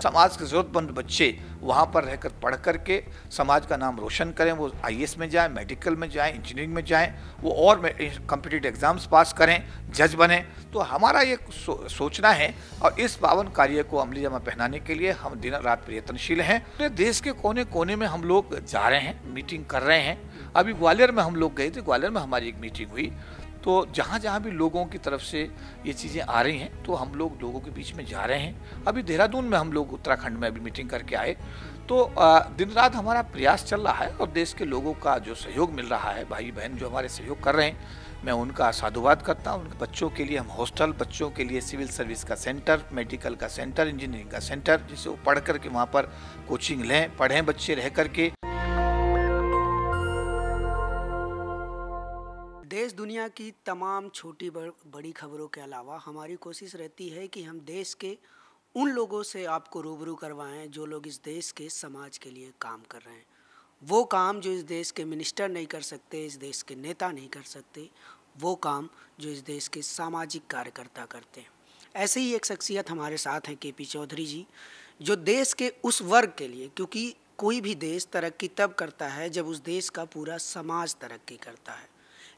समाज के ज़रूरतमंद बच्चे वहाँ पर रहकर पढ़ करके समाज का नाम रोशन करें, वो आईएएस में जाएं, मेडिकल में जाएं, इंजीनियरिंग में जाएं, वो और कॉम्पिटिटिव एग्जाम्स पास करें, जज बने। तो हमारा ये सोचना है और इस पावन कार्य को अमली जामा पहनाने के लिए हम दिन रात प्रयत्नशील हैं। पूरे देश के कोने कोने में हम लोग जा रहे हैं, मीटिंग कर रहे हैं। अभी ग्वालियर में हम लोग गए थे, ग्वालियर में हमारी एक मीटिंग हुई। तो जहाँ जहाँ भी लोगों की तरफ से ये चीज़ें आ रही हैं तो हम लोग लोगों के बीच में जा रहे हैं। अभी देहरादून में हम लोग उत्तराखंड में अभी मीटिंग करके आए। तो दिन रात हमारा प्रयास चल रहा है और देश के लोगों का जो सहयोग मिल रहा है, भाई बहन जो हमारे सहयोग कर रहे हैं, मैं उनका साधुवाद करता हूँ। उनके बच्चों के लिए हम हॉस्टल, बच्चों के लिए सिविल सर्विस का सेंटर, मेडिकल का सेंटर, इंजीनियरिंग का सेंटर, जिससे वो पढ़ करके वहाँ पर कोचिंग लें, पढ़ें बच्चे रह करके। देश दुनिया की तमाम छोटी बड़ी खबरों के अलावा हमारी कोशिश रहती है कि हम देश के उन लोगों से आपको रूबरू करवाएं जो लोग इस देश के समाज के लिए काम कर रहे हैं। वो काम जो इस देश के मिनिस्टर नहीं कर सकते, इस देश के नेता नहीं कर सकते, वो काम जो इस देश के सामाजिक कार्यकर्ता करते हैं। ऐसे ही एक शख्सियत हमारे साथ हैं केपी चौधरी जी, जो देश के उस वर्ग के लिए, क्योंकि कोई भी देश तरक्की तब करता है जब उस देश का पूरा समाज तरक्की करता है।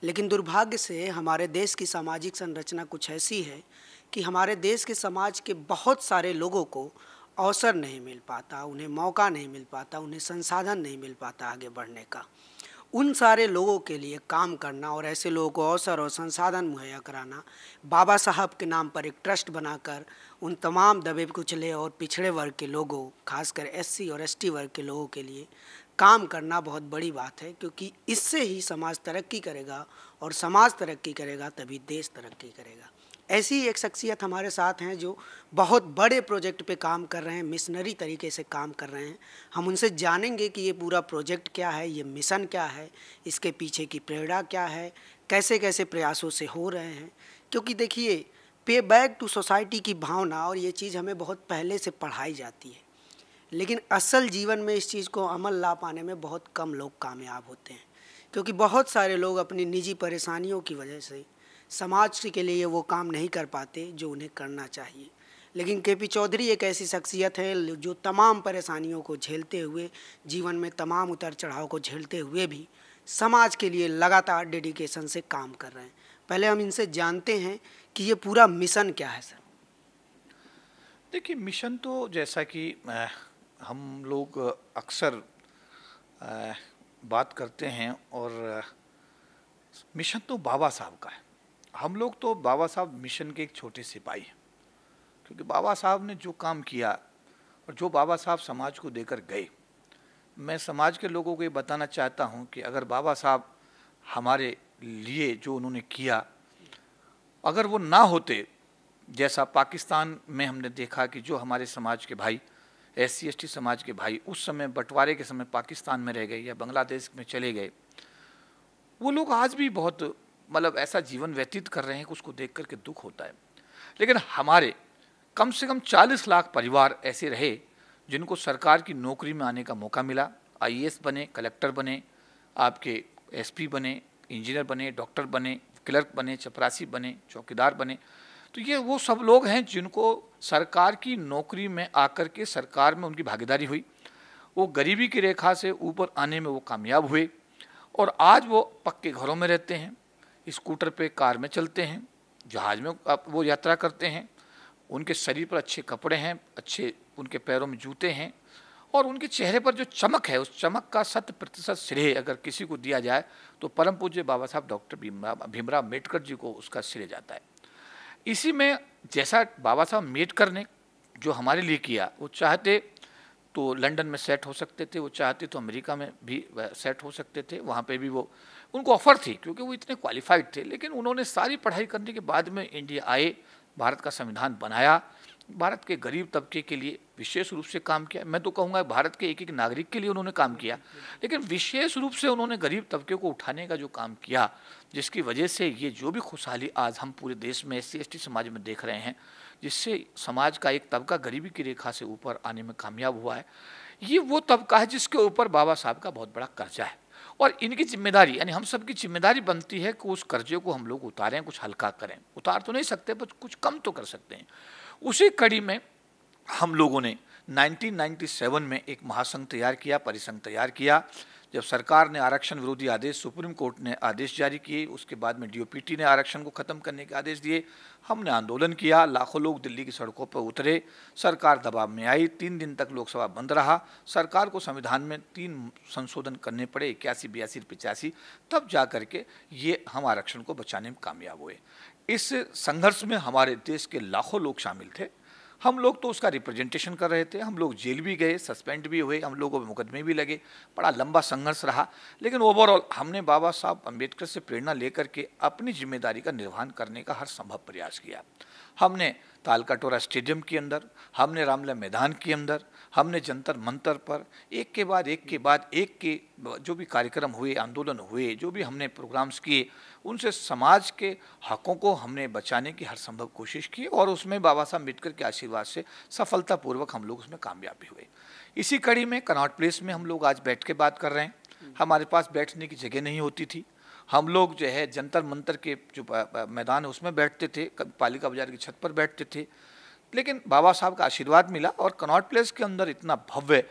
लेकिन दुर्भाग्य से हमारे देश की सामाजिक संरचना कुछ ऐसी है कि हमारे देश के समाज के बहुत सारे लोगों को अवसर नहीं मिल पाता, उन्हें मौका नहीं मिल पाता, उन्हें संसाधन नहीं मिल पाता आगे बढ़ने का। उन सारे लोगों के लिए काम करना और ऐसे लोगों को अवसर और संसाधन मुहैया कराना, बाबा साहब के नाम पर एक ट्रस्ट बनाकर उन तमाम दबे कुचले और पिछड़े वर्ग के लोगों, खासकर एससी और एसटी वर्ग के लोगों के लिए काम करना बहुत बड़ी बात है, क्योंकि इससे ही समाज तरक्की करेगा और समाज तरक्की करेगा तभी देश तरक्की करेगा। ऐसी ही एक शख्सियत हमारे साथ हैं जो बहुत बड़े प्रोजेक्ट पे काम कर रहे हैं, मिशनरी तरीके से काम कर रहे हैं। हम उनसे जानेंगे कि ये पूरा प्रोजेक्ट क्या है, ये मिशन क्या है, इसके पीछे की प्रेरणा क्या है, कैसे कैसे प्रयासों से हो रहे हैं। क्योंकि देखिए, पे बैक टू सोसाइटी की भावना और ये चीज़ हमें बहुत पहले से पढ़ाई जाती है, लेकिन असल जीवन में इस चीज़ को अमल ला पाने में बहुत कम लोग कामयाब होते हैं, क्योंकि बहुत सारे लोग अपनी निजी परेशानियों की वजह से समाज के लिए वो काम नहीं कर पाते जो उन्हें करना चाहिए। लेकिन केपी चौधरी एक ऐसी शख्सियत है जो तमाम परेशानियों को झेलते हुए, जीवन में तमाम उतार चढ़ाव को झेलते हुए भी समाज के लिए लगातार डेडिकेशन से काम कर रहे हैं। पहले हम इनसे जानते हैं कि ये पूरा मिशन क्या है। सर देखिए, मिशन तो जैसा कि हम लोग अक्सर बात करते हैं और मिशन तो बाबा साहब का है। हम लोग तो बाबा साहब मिशन के एक छोटे सिपाही हैं, क्योंकि बाबा साहब ने जो काम किया और जो बाबा साहब समाज को देकर गए, मैं समाज के लोगों को ये बताना चाहता हूँ कि अगर बाबा साहब हमारे लिए जो उन्होंने किया, अगर वो ना होते, जैसा पाकिस्तान में हमने देखा कि जो हमारे समाज के भाई, एससी एसटी समाज के भाई उस समय बंटवारे के समय पाकिस्तान में रह गए या बांग्लादेश में चले गए, वो लोग आज भी बहुत मतलब ऐसा जीवन व्यतीत कर रहे हैं कि उसको देख करके दुख होता है। लेकिन हमारे कम से कम 40 लाख परिवार ऐसे रहे जिनको सरकार की नौकरी में आने का मौका मिला। आईएएस बने, कलेक्टर बने, आपके एसपी बने, इंजीनियर बने, डॉक्टर बने, क्लर्क बने, चपरासी बने, चौकीदार बने। तो ये वो सब लोग हैं जिनको सरकार की नौकरी में आकर के सरकार में उनकी भागीदारी हुई, वो गरीबी की रेखा से ऊपर आने में वो कामयाब हुए और आज वो पक्के घरों में रहते हैं, स्कूटर पे, कार में चलते हैं, जहाज में वो यात्रा करते हैं, उनके शरीर पर अच्छे कपड़े हैं, अच्छे उनके पैरों में जूते हैं और उनके चेहरे पर जो चमक है, उस चमक का 100% श्रेय अगर किसी को दिया जाए तो परम पूज्य बाबा साहब डॉक्टर भीमराव अम्बेडकर जी को उसका श्रेय जाता है। इसी में जैसा बाबा साहब अम्बेडकर ने जो हमारे लिए किया, वो चाहते तो लंदन में सेट हो सकते थे, वो चाहते तो अमेरिका में भी सेट हो सकते थे, वहाँ पे भी वो उनको ऑफ़र थी क्योंकि वो इतने क्वालिफाइड थे। लेकिन उन्होंने सारी पढ़ाई करने के बाद में इंडिया आए, भारत का संविधान बनाया, भारत के गरीब तबके के लिए विशेष रूप से काम किया। मैं तो कहूँगा भारत के एक एक नागरिक के लिए उन्होंने काम किया, लेकिन विशेष रूप से उन्होंने गरीब तबके को उठाने का जो काम किया, जिसकी वजह से ये जो भी खुशहाली आज हम पूरे देश में एससी एसटी समाज में देख रहे हैं, जिससे समाज का एक तबका गरीबी की रेखा से ऊपर आने में कामयाब हुआ है, ये वो तबका है जिसके ऊपर बाबा साहब का बहुत बड़ा कर्जा है। और इनकी जिम्मेदारी, यानी हम सबकी जिम्मेदारी बनती है कि उस कर्जे को हम लोग उतारें, कुछ हल्का करें। उतार तो नहीं सकते पर कुछ कम तो कर सकते हैं। उसी कड़ी में हम लोगों ने 1997 में एक महासंघ तैयार किया, परिसंघ तैयार किया। जब सरकार ने आरक्षण विरोधी आदेश, सुप्रीम कोर्ट ने आदेश जारी किए, उसके बाद में डीओपीटी ने आरक्षण को खत्म करने के आदेश दिए। हमने आंदोलन किया, लाखों लोग दिल्ली की सड़कों पर उतरे, सरकार दबाव में आई, 3 दिन तक लोकसभा बंद रहा, सरकार को संविधान में 3 संशोधन करने पड़े, 81, 82, 85, तब जा करके ये हम आरक्षण को बचाने में कामयाब हुए। इस संघर्ष में हमारे देश के लाखों लोग शामिल थे। हम लोग तो उसका रिप्रेजेंटेशन कर रहे थे, हम लोग जेल भी गए, सस्पेंड भी हुए, हम लोगों पे मुकदमे भी लगे, बड़ा लंबा संघर्ष रहा। लेकिन ओवरऑल हमने बाबा साहब अम्बेडकर से प्रेरणा लेकर के अपनी जिम्मेदारी का निर्वहन करने का हर संभव प्रयास किया। हमने तालकटोरा स्टेडियम के अंदर, हमने रामलीला मैदान के अंदर, हमने जंतर मंतर पर एक के बाद एक के जो भी कार्यक्रम हुए, आंदोलन हुए, जो भी हमने प्रोग्राम्स किए, उनसे समाज के हकों को हमने बचाने की हर संभव कोशिश की और उसमें बाबा साहब अम्बेडकर के आशीर्वाद से सफलतापूर्वक हम लोग उसमें कामयाब भी हुए। इसी कड़ी में कनॉट प्लेस में हम लोग आज बैठ के बात कर रहे हैं। हमारे पास बैठने की जगह नहीं होती थी, हम लोग जो है जंतर मंतर के जो मैदान है उसमें बैठते थे, पालिका बाजार की छत पर बैठते थे। लेकिन बाबा साहब का आशीर्वाद मिला और कनॉट प्लेस के अंदर इतना भव्य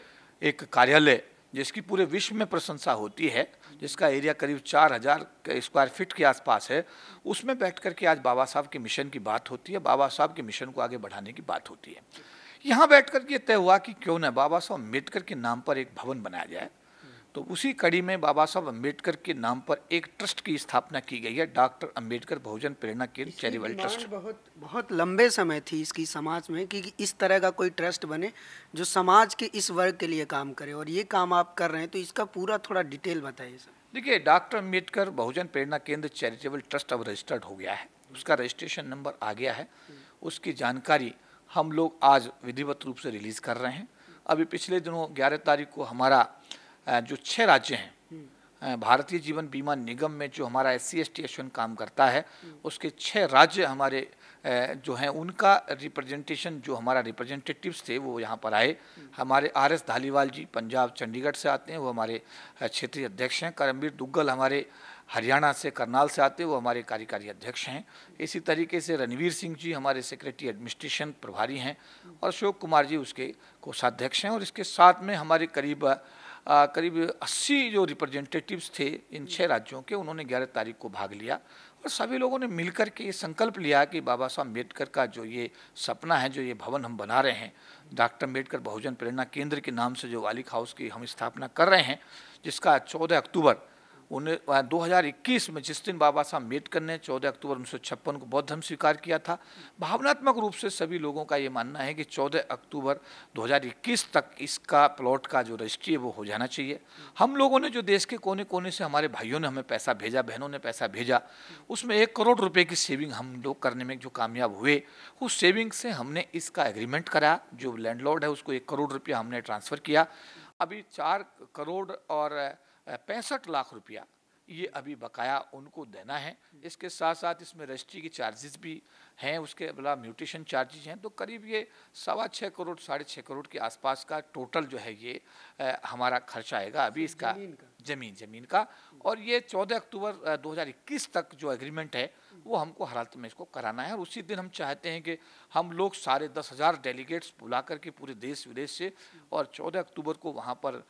एक कार्यालय जिसकी पूरे विश्व में प्रशंसा होती है, जिसका एरिया करीब 4000 स्क्वायर फीट के आसपास है, उसमें बैठ कर के आज बाबा साहब के मिशन की बात होती है, बाबा साहब के मिशन को आगे बढ़ाने की बात होती है। यहाँ बैठ कर के तय हुआ कि क्यों न बाबा साहब अम्बेडकर के नाम पर एक भवन बनाया जाए। तो उसी कड़ी में बाबा साहब अम्बेडकर के नाम पर एक ट्रस्ट की स्थापना की गई है, डॉक्टर अम्बेडकर बहुजन प्रेरणा केंद्र चैरिटेबल ट्रस्ट। बहुत लंबे समय थी इसकी समाज में कि इस तरह का कोई ट्रस्ट बने जो समाज के इस वर्ग के लिए काम करे, और ये काम आप कर रहे हैं, तो इसका पूरा थोड़ा डिटेल बताइए सर। देखिए, डॉक्टर अम्बेडकर बहुजन प्रेरणा केंद्र चैरिटेबल ट्रस्ट अब रजिस्टर्ड हो गया है, उसका रजिस्ट्रेशन नंबर आ गया है। उसकी जानकारी हम लोग आज विधिवत रूप से रिलीज कर रहे हैं। अभी पिछले दिनों 11 तारीख को हमारा जो 6 राज्य हैं, भारतीय जीवन बीमा निगम में जो हमारा SC ST एसोसिएशन काम करता है, उसके 6 राज्य हमारे जो हैं उनका रिप्रेजेंटेशन, जो हमारा रिप्रेजेंटेटिव्स थे वो यहाँ पर आए। हमारे RS धालीवाल जी पंजाब चंडीगढ़ से आते हैं, वो हमारे क्षेत्रीय अध्यक्ष हैं। करमबीर दुग्गल हमारे हरियाणा से करनाल से आते हैं, वो हमारे कार्यकारी अध्यक्ष हैं। इसी तरीके से रणवीर सिंह जी हमारे सेक्रेटरी एडमिनिस्ट्रेशन प्रभारी हैं और अशोक कुमार जी उसके कोषाध्यक्ष हैं। और इसके साथ में हमारे करीब 80 जो रिप्रेजेंटेटिव्स थे इन 6 राज्यों के, उन्होंने 11 तारीख को भाग लिया और सभी लोगों ने मिलकर के ये संकल्प लिया कि बाबा साहब अम्बेडकर का जो ये सपना है, जो ये भवन हम बना रहे हैं, डॉक्टर अम्बेडकर बहुजन प्रेरणा केंद्र के नाम से जो वालिक हाउस की हम स्थापना कर रहे हैं, जिसका 14 अक्टूबर 2021 में, जिस दिन बाबा साहब अम्बेडकर ने 14 अक्टूबर 1956 को बौद्ध धर्म स्वीकार किया था, भावनात्मक रूप से सभी लोगों का ये मानना है कि 14 अक्टूबर 2021 तक इसका प्लॉट का जो रजिस्ट्री है वो हो जाना चाहिए। हम लोगों ने जो देश के कोने कोने से हमारे भाइयों ने हमें पैसा भेजा, बहनों ने पैसा भेजा, उसमें 1 करोड़ रुपए की सेविंग हम लोग करने में जो कामयाब हुए, उस सेविंग से हमने इसका एग्रीमेंट करा। जो लैंडलॉर्ड है उसको 1 करोड़ रुपया हमने ट्रांसफ़र किया। अभी 4 करोड़ और 65 लाख रुपया ये अभी बकाया उनको देना है। इसके साथ साथ इसमें रजिस्ट्री की चार्जेस भी हैं, उसके अलावा म्यूटेशन चार्जेस हैं। तो करीब ये 6.25 करोड़ 6.5 करोड़ के आसपास का टोटल जो है ये हमारा खर्चा आएगा अभी इसका ज़मीन का। और ये 14 अक्टूबर 2021 तक जो एग्रीमेंट है वो हमको हर हालत में इसको कराना है। और उसी दिन हम चाहते हैं कि हम लोग सारे 10,000 डेलीगेट्स बुला करके पूरे देश विदेश से, और 14 अक्टूबर को वहाँ पर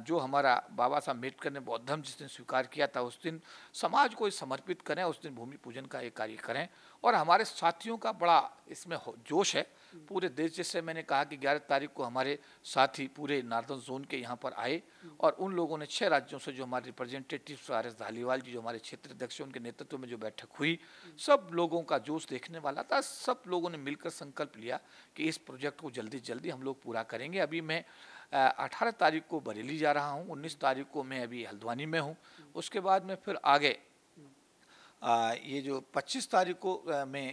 जो हमारा बाबा साहब अम्बेडकर ने बौद्ध धर्म जिस दिन स्वीकार किया था, उस दिन समाज को समर्पित करें, उस दिन भूमि पूजन का एक कार्य करें। और हमारे साथियों का बड़ा इसमें जोश है पूरे देश। जैसे मैंने कहा कि 11 तारीख को हमारे साथी पूरे नॉर्दर्न जोन के यहाँ पर आए और उन लोगों ने 6 राज्यों से जो हमारे रिप्रेजेंटेटिव्स RS धालीवाल जी जो हमारे क्षेत्र अध्यक्ष, उनके नेतृत्व में जो बैठक हुई, सब लोगों का जोश देखने वाला था। सब लोगों ने मिलकर संकल्प लिया कि इस प्रोजेक्ट को जल्दी जल्दी हम लोग पूरा करेंगे। अभी मैं 18 तारीख को बरेली जा रहा हूँ, 19 तारीख को मैं अभी हल्द्वानी में हूँ, उसके बाद मैं फिर आगे ये जो 25 तारीख को मैं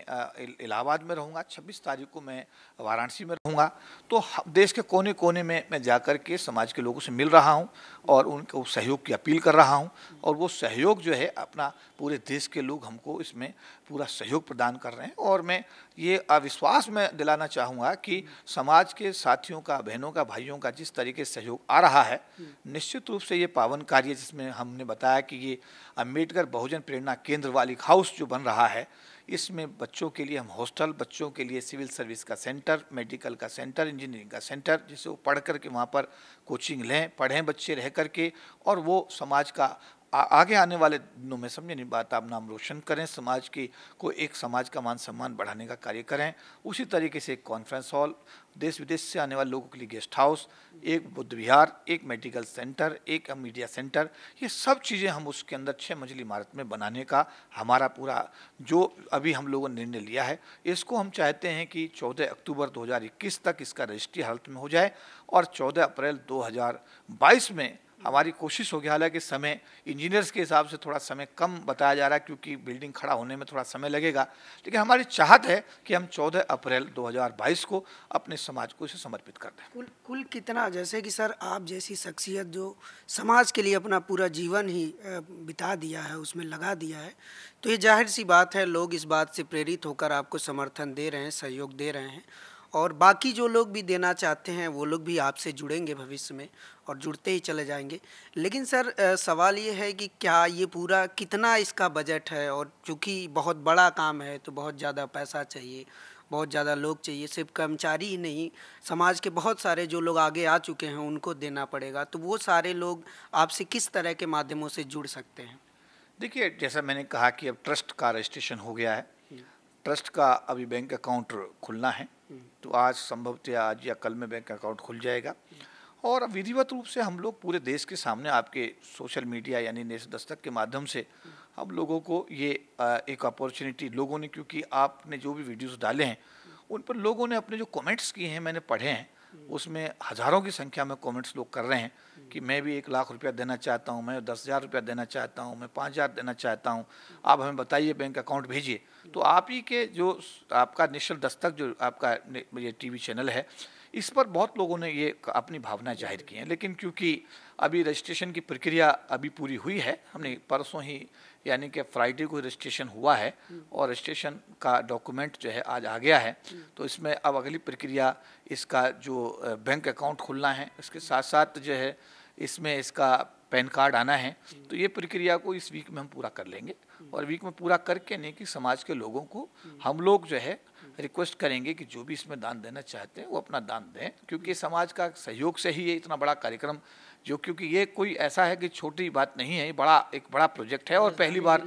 इलाहाबाद में रहूँगा, 26 तारीख को मैं वाराणसी में रहूँगा। तो देश के कोने कोने में मैं जाकर के समाज के लोगों से मिल रहा हूँ और उनको सहयोग की अपील कर रहा हूँ। और वो सहयोग जो है अपना, पूरे देश के लोग हमको इसमें पूरा सहयोग प्रदान कर रहे हैं। और मैं ये अविश्वास में दिलाना चाहूँगा कि समाज के साथियों का, बहनों का, भाइयों का जिस तरीके से सहयोग आ रहा है, निश्चित रूप से ये पावन कार्य, जिसमें हमने बताया कि ये अम्बेडकर बहुजन प्रेरणा केंद्र बालिका हाउस जो बन रहा है, इसमें बच्चों के लिए हम हॉस्टल, बच्चों के लिए सिविल सर्विस का सेंटर, मेडिकल का सेंटर, इंजीनियरिंग का सेंटर, जिससे वो पढ़ कर के वहाँ पर कोचिंग लें, पढ़ें बच्चे रह कर के, और वो समाज का आगे आने वाले दिनों में, समझे नहीं बात, आप नाम रोशन करें, समाज की को एक समाज का मान सम्मान बढ़ाने का कार्य करें। उसी तरीके से एक कॉन्फ्रेंस हॉल, देश विदेश से आने वाले लोगों के लिए गेस्ट हाउस, एक बुद्ध विहार, एक मेडिकल सेंटर, एक मीडिया सेंटर, ये सब चीज़ें हम उसके अंदर 6 मंजिली इमारत में बनाने का हमारा पूरा जो अभी हम लोगों ने निर्णय लिया है, इसको हम चाहते हैं कि 14 अक्टूबर 2021 तक इसका रजिस्ट्री हालत में हो जाए और 14 अप्रैल 2022 में हमारी कोशिश होगी। हालांकि समय इंजीनियर्स के हिसाब से थोड़ा समय कम बताया जा रहा है क्योंकि बिल्डिंग खड़ा होने में थोड़ा समय लगेगा, लेकिन हमारी चाहत है कि हम 14 अप्रैल 2022 को अपने समाज को इसे समर्पित कर दें। कुल कितना, जैसे कि सर आप जैसी शख्सियत जो समाज के लिए अपना पूरा जीवन ही बिता दिया है, उसमें लगा दिया है, तो ये जाहिर सी बात है लोग इस बात से प्रेरित होकर आपको समर्थन दे रहे हैं, सहयोग दे रहे हैं, और बाकी जो लोग भी देना चाहते हैं वो लोग भी आपसे जुड़ेंगे भविष्य में और जुड़ते ही चले जाएंगे। लेकिन सर सवाल ये है कि क्या ये पूरा कितना इसका बजट है, और चूँकि बहुत बड़ा काम है तो बहुत ज़्यादा पैसा चाहिए, बहुत ज़्यादा लोग चाहिए, सिर्फ कर्मचारी ही नहीं, समाज के बहुत सारे जो लोग आगे आ चुके हैं उनको देना पड़ेगा, तो वो सारे लोग आपसे किस तरह के माध्यमों से जुड़ सकते हैं? देखिए, जैसा मैंने कहा कि अब ट्रस्ट का रजिस्ट्रेशन हो गया है, ट्रस्ट का अभी बैंक अकाउंट खुलना है, तो आज संभवतः आज या कल में बैंक अकाउंट खुल जाएगा, और विधिवत रूप से हम लोग पूरे देश के सामने आपके सोशल मीडिया यानी नेशन दस्तक के माध्यम से हम लोगों को ये एक अपॉर्चुनिटी लोगों ने, क्योंकि आपने जो भी वीडियोस डाले हैं उन पर लोगों ने अपने जो कमेंट्स किए हैं मैंने पढ़े हैं, उसमें हज़ारों की संख्या में कमेंट्स लोग कर रहे हैं कि मैं भी 1 लाख रुपया देना चाहता हूँ, मैं 10,000 रुपया देना चाहता हूँ, मैं 5,000 देना चाहता हूँ, आप हमें बताइए, बैंक अकाउंट भेजिए। तो आप ही के जो आपका नेशनल दस्तक जो आपका ये टीवी चैनल है, इस पर बहुत लोगों ने ये अपनी भावना जाहिर की हैं, लेकिन क्योंकि अभी रजिस्ट्रेशन की प्रक्रिया अभी पूरी हुई है, हमने परसों ही यानी कि फ्राइडे को रजिस्ट्रेशन हुआ है और रजिस्ट्रेशन का डॉक्यूमेंट जो है आज आ गया है, तो इसमें अब अगली प्रक्रिया इसका जो बैंक अकाउंट खुलना है, इसके साथ साथ जो है इसमें इसका पैन कार्ड आना है, तो ये प्रक्रिया को इस वीक में हम पूरा कर लेंगे, और वीक में पूरा करके नहीं कि समाज के लोगों को हम लोग जो है रिक्वेस्ट करेंगे कि जो भी इसमें दान देना चाहते हैं वो अपना दान दें, क्योंकि समाज का सहयोग से ही ये इतना बड़ा कार्यक्रम जो, क्योंकि ये कोई ऐसा है कि छोटी बात नहीं है, एक बड़ा प्रोजेक्ट है, और पहली बार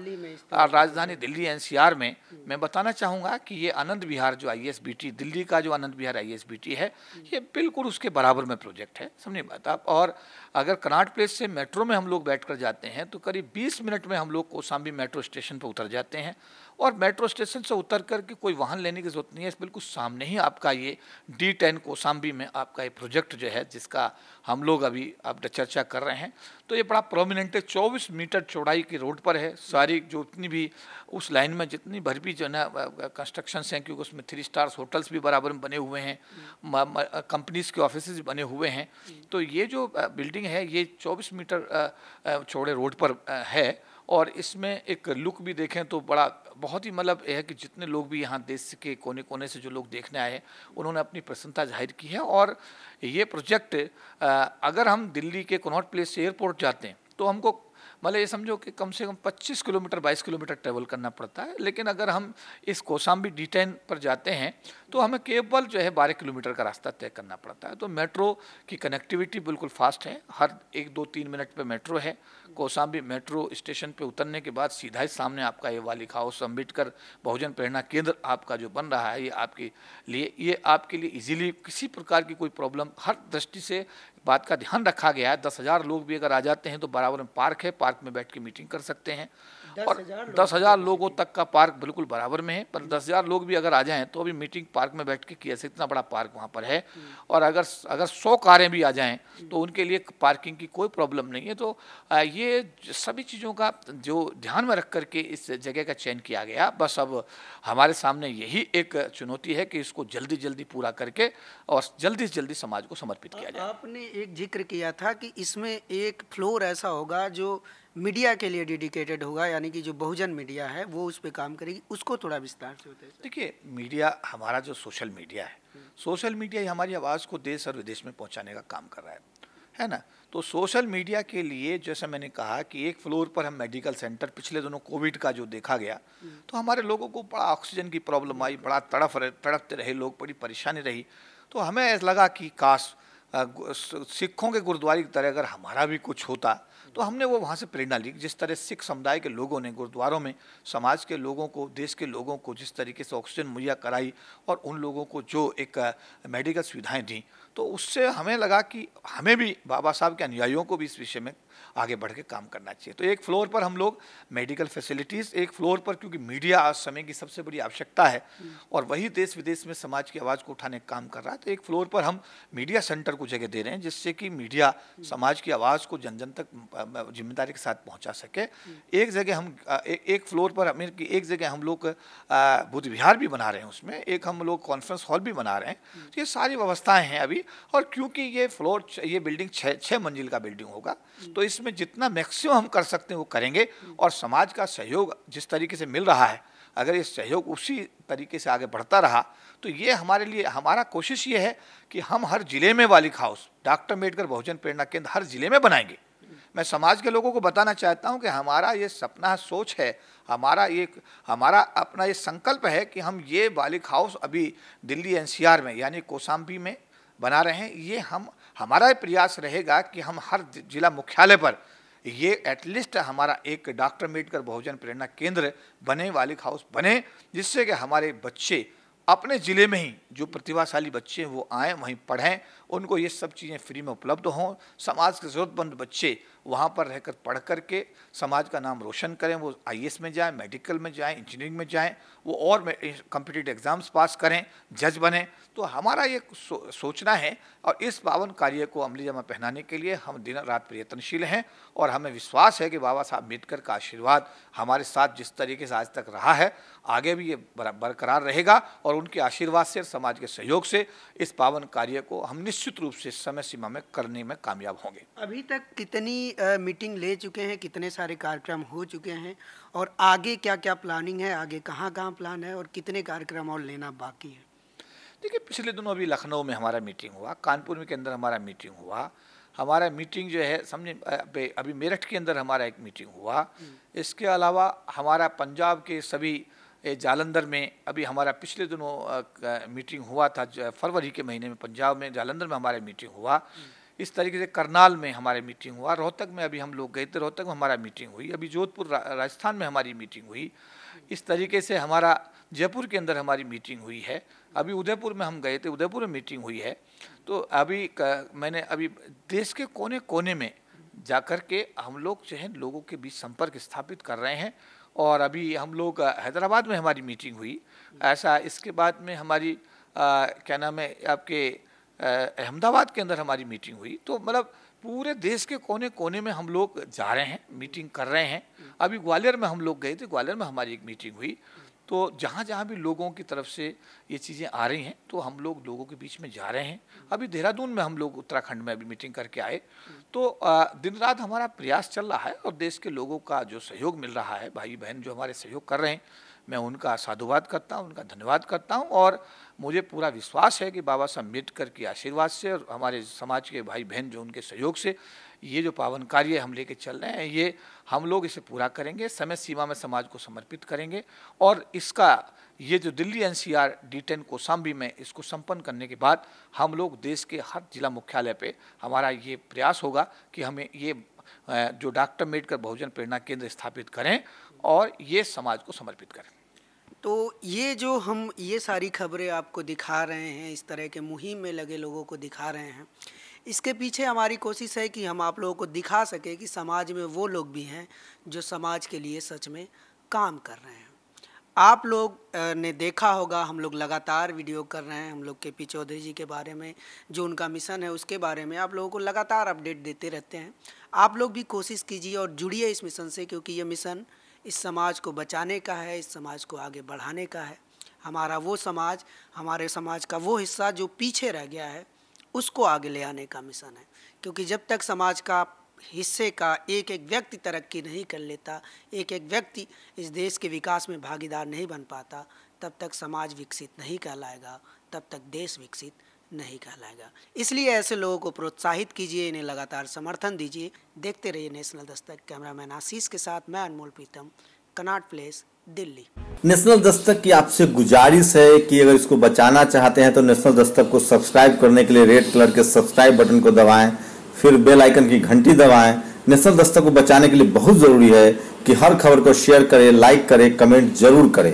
राजधानी दिल्ली एनसीआर में मैं बताना चाहूँगा कि ये आनंद विहार जो आईएसबीटी दिल्ली का जो आनंद विहार आईएसबीटी है, ये बिल्कुल उसके बराबर में प्रोजेक्ट है, समझिए बात आप। और अगर कनॉट प्लेस से मेट्रो में हम लोग बैठ कर जाते हैं तो करीब 20 मिनट में हम लोग कौशाम्बी मेट्रो स्टेशन पर उतर जाते हैं, और मेट्रो स्टेशन से उतर करके कोई वाहन लेने की जरूरत नहीं है, बिल्कुल सामने ही आपका ये D10 कौशाम्बी में आपका ये प्रोजेक्ट जो है जिसका हम लोग अभी अब चर्चा कर रहे हैं, तो ये बड़ा प्रोमिनेंट है, 24 मीटर चौड़ाई की रोड पर है, सारी जो इतनी भी उस लाइन में जितनी भर भी जो है ना कंस्ट्रक्शंस हैं, क्योंकि उसमें 3 स्टार्स होटल्स भी बराबर में बने हुए हैं, कंपनीज के ऑफिसेज बने हुए हैं, तो ये जो बिल्डिंग है ये 24 मीटर चौड़े रोड पर है, और इसमें एक लुक भी देखें तो बड़ा बहुत ही मतलब यह है कि जितने लोग भी यहाँ देश के कोने कोने से जो लोग देखने आए उन्होंने अपनी प्रसन्नता जाहिर की है। और ये प्रोजेक्ट अगर हम दिल्ली के कनॉट प्लेस से एयरपोर्ट जाते हैं तो हमको मतलब ये समझो कि कम से कम 25 किलोमीटर 22 किलोमीटर ट्रैवल करना पड़ता है, लेकिन अगर हम इस कौशाम्बी D10 पर जाते हैं तो हमें केवल जो है 12 किलोमीटर का रास्ता तय करना पड़ता है। तो मेट्रो की कनेक्टिविटी बिल्कुल फास्ट है, हर 1-2-3 मिनट पे मेट्रो है। कौशाम्बी मेट्रो स्टेशन पे उतरने के बाद सीधा ही सामने आपका ये बालिका हाउस अम्बेडकर बहुजन प्रेरणा केंद्र आपका जो बन रहा है, ये आपके लिए इजीली किसी प्रकार की कोई प्रॉब्लम, हर दृष्टि से बात का ध्यान रखा गया है। 10,000 लोग भी अगर आ जाते हैं तो बराबर में पार्क है, पार्क में बैठ के मीटिंग कर सकते हैं, और 10,000 लोगों तक का पार्क बिल्कुल बराबर में है। पर 10,000 लोग भी अगर आ जाएं तो अभी मीटिंग पार्क में बैठ के किया, इतना बड़ा पार्क वहाँ पर है, और अगर 100 कारें भी आ जाएं तो उनके लिए पार्किंग की कोई प्रॉब्लम नहीं है। तो ये सभी चीज़ों का जो ध्यान में रख करके इस जगह का चयन किया गया। बस अब हमारे सामने यही एक चुनौती है कि इसको जल्दी जल्दी पूरा करके और जल्दी से जल्दी समाज को समर्पित किया जाए। आपने एक जिक्र किया था कि इसमें एक फ्लोर ऐसा होगा जो मीडिया के लिए डेडिकेटेड होगा, यानी कि जो बहुजन मीडिया है वो उस पर काम करेगी, उसको थोड़ा विस्तार से बताइए। देखिए, मीडिया हमारा जो सोशल मीडिया है, सोशल मीडिया ही हमारी आवाज़ को देश और विदेश में पहुंचाने का काम कर रहा है। है ना। तो सोशल मीडिया के लिए जैसे मैंने कहा कि एक फ्लोर पर हम मेडिकल सेंटर, पिछले दिनों कोविड का जो देखा गया, तो हमारे लोगों को बड़ा ऑक्सीजन की प्रॉब्लम आई, बड़ा तड़पते रहे लोग, बड़ी परेशानी रही। तो हमें ऐसा लगा कि काश सिखों के गुरुद्वारे की तरह अगर हमारा भी कुछ होता, तो हमने वो वहाँ से प्रेरणा ली। जिस तरह सिख समुदाय के लोगों ने गुरुद्वारों में समाज के लोगों को, देश के लोगों को जिस तरीके से ऑक्सीजन मुहैया कराई और उन लोगों को जो एक मेडिकल सुविधाएं दी, तो उससे हमें लगा कि हमें भी बाबा साहब के अनुयायियों को भी इस विषय में आगे बढ़ के काम करना चाहिए। तो एक फ्लोर पर हम लोग मेडिकल फैसिलिटीज़, एक फ्लोर पर क्योंकि मीडिया आज समय की सबसे बड़ी आवश्यकता है और वही देश विदेश में समाज की आवाज़ को उठाने का काम कर रहा है, तो एक फ्लोर पर हम मीडिया सेंटर को जगह दे रहे हैं जिससे कि मीडिया समाज की आवाज़ को जन जन तक जिम्मेदारी के साथ पहुंचा सके। एक जगह हम एक फ्लोर पर हमें कि एक जगह हम लोग बुद्ध विहार भी बना रहे हैं, उसमें एक हम लोग कॉन्फ्रेंस हॉल भी बना रहे हैं। तो ये सारी व्यवस्थाएं हैं अभी, और क्योंकि ये बिल्डिंग छः मंजिल का बिल्डिंग होगा, तो इसमें जितना मैक्सिमम हम कर सकते हैं वो करेंगे। और समाज का सहयोग जिस तरीके से मिल रहा है, अगर ये सहयोग उसी तरीके से आगे बढ़ता रहा, तो ये हमारे लिए, हमारा कोशिश ये है कि हम हर जिले में वालिक हाउस, डॉक्टर अम्बेडकर बहुजन प्रेरणा केंद्र हर जिले में बनाएंगे। मैं समाज के लोगों को बताना चाहता हूं कि हमारा ये सपना, सोच है, हमारा अपना ये संकल्प है कि हम ये बालिक हाउस अभी दिल्ली एनसीआर में यानी कौशाम्बी में बना रहे हैं। ये हमारा प्रयास रहेगा कि हम हर जिला मुख्यालय पर ये एटलीस्ट हमारा एक डॉक्टर अम्बेडकर बहुजन प्रेरणा केंद्र बने, बालिक हाउस बने, जिससे कि हमारे बच्चे अपने ज़िले में ही जो प्रतिभाशाली बच्चे हैं वो आएँ, वहीं पढ़ें, उनको ये सब चीज़ें फ्री में उपलब्ध हों। समाज के ज़रूरतमंद बच्चे वहाँ पर रहकर पढ़ करके समाज का नाम रोशन करें, वो आईएएस में जाएं, मेडिकल में जाएं, इंजीनियरिंग में जाएं, वो और कॉम्पिटिटिव एग्ज़ाम्स पास करें, जज बने। तो हमारा ये सोचना है, और इस पावन कार्य को अमली जामा पहनाने के लिए हम दिन रात प्रयत्नशील हैं। और हमें विश्वास है कि बाबा साहब अम्बेडकर का आशीर्वाद हमारे साथ जिस तरीके से आज तक रहा है, आगे भी ये बरकरार रहेगा, और उनके आशीर्वाद से, समाज के सहयोग से इस पावन कार्य को हम निश्चित रूप से समय सीमा में करने में कामयाब होंगे। अभी तक कितनी मीटिंग ले चुके हैं, कितने सारे कार्यक्रम हो चुके हैं, और आगे क्या क्या प्लानिंग है, आगे कहाँ कहाँ प्लान है, और कितने कार्यक्रम और लेना बाकी है? देखिए, पिछले दिनों अभी लखनऊ में हमारा मीटिंग हुआ, कानपुर में के अंदर हमारा मीटिंग हुआ, हमारा मीटिंग जो है समझे अभी मेरठ के अंदर हमारा एक मीटिंग हुआ। इसके अलावा हमारा पंजाब के सभी जालंधर में अभी हमारा पिछले दिनों मीटिंग हुआ था, फरवरी के महीने में पंजाब में जालंधर में हमारा मीटिंग हुआ। इस तरीके से करनाल में हमारे मीटिंग हुआ, रोहतक में अभी हम लोग गए थे, रोहतक में हमारा मीटिंग हुई, अभी जोधपुर राजस्थान में हमारी मीटिंग हुई। इस तरीके से हमारा जयपुर के अंदर हमारी मीटिंग हुई है, अभी उदयपुर में हम गए थे, उदयपुर में मीटिंग हुई है। तो अभी मैंने अभी देश के कोने कोने में जाकर के हम लोग जो है लोगों के बीच संपर्क स्थापित कर रहे हैं। और अभी हम लोग हैदराबाद में हमारी मीटिंग हुई, ऐसा इसके बाद में हमारी क्या नाम है आपके अहमदाबाद के अंदर हमारी मीटिंग हुई। तो मतलब पूरे देश के कोने कोने में हम लोग जा रहे हैं, मीटिंग कर रहे हैं। अभी ग्वालियर में हम लोग गए थे, ग्वालियर में हमारी एक मीटिंग हुई। तो जहाँ जहाँ भी लोगों की तरफ से ये चीज़ें आ रही हैं, तो हम लोग लोगों के बीच में जा रहे हैं। अभी देहरादून में हम लोग उत्तराखंड में अभी मीटिंग करके आए। तो दिन रात हमारा प्रयास चल रहा है, और देश के लोगों का जो सहयोग मिल रहा है, भाई बहन जो हमारे सहयोग कर रहे हैं, मैं उनका साधुवाद करता हूँ, उनका धन्यवाद करता हूँ। और मुझे पूरा विश्वास है कि बाबा साहब अम्बेडकर के आशीर्वाद से और हमारे समाज के भाई बहन जो उनके सहयोग से ये जो पावन कार्य हम लेके चल रहे हैं, ये हम लोग इसे पूरा करेंगे, समय सीमा में समाज को समर्पित करेंगे। और इसका ये जो दिल्ली एनसीआर D10 कौशाम्बी में इसको संपन्न करने के बाद हम लोग देश के हर जिला मुख्यालय पे हमारा ये प्रयास होगा कि हमें ये जो डॉक्टर अम्बेडकर बहुजन प्रेरणा केंद्र स्थापित करें और ये समाज को समर्पित करें। तो ये जो हम ये सारी खबरें आपको दिखा रहे हैं, इस तरह के मुहिम में लगे लोगों को दिखा रहे हैं, इसके पीछे हमारी कोशिश है कि हम आप लोगों को दिखा सके कि समाज में वो लोग भी हैं जो समाज के लिए सच में काम कर रहे हैं। आप लोग ने देखा होगा, हम लोग लगातार वीडियो कर रहे हैं, हम लोग KP चौधरी जी के बारे में, जो उनका मिशन है उसके बारे में आप लोगों को लगातार अपडेट देते रहते हैं। आप लोग भी कोशिश कीजिए और जुड़िए इस मिशन से, क्योंकि ये मिशन इस समाज को बचाने का है, इस समाज को आगे बढ़ाने का है। हमारा वो समाज, हमारे समाज का वो हिस्सा जो पीछे रह गया है, उसको आगे ले आने का मिशन है। क्योंकि जब तक समाज का हिस्से का एक एक व्यक्ति तरक्की नहीं कर लेता, एक एक व्यक्ति इस देश के विकास में भागीदार नहीं बन पाता, तब तक समाज विकसित नहीं कहलाएगा, तब तक देश विकसित नहीं कहलाएगा। इसलिए ऐसे लोगों को प्रोत्साहित कीजिए, इन्हें लगातार समर्थन दीजिए। देखते रहिए नेशनल दस्तक। कैमरामैन आशीष के साथ मैं अनमोल प्रीतम, Connaught place, Delhi. National Dastak की आपसे गुजारिश है कि अगर इसको बचाना चाहते हैं तो नेशनल दस्तक को सब्सक्राइब करने के लिए रेड कलर के सब्सक्राइब बटन को दबाएं, फिर बेल आइकन की घंटी दबाएं। नेशनल दस्तक को बचाने के लिए बहुत जरूरी है कि हर खबर को शेयर करें, लाइक करें, कमेंट जरूर करें।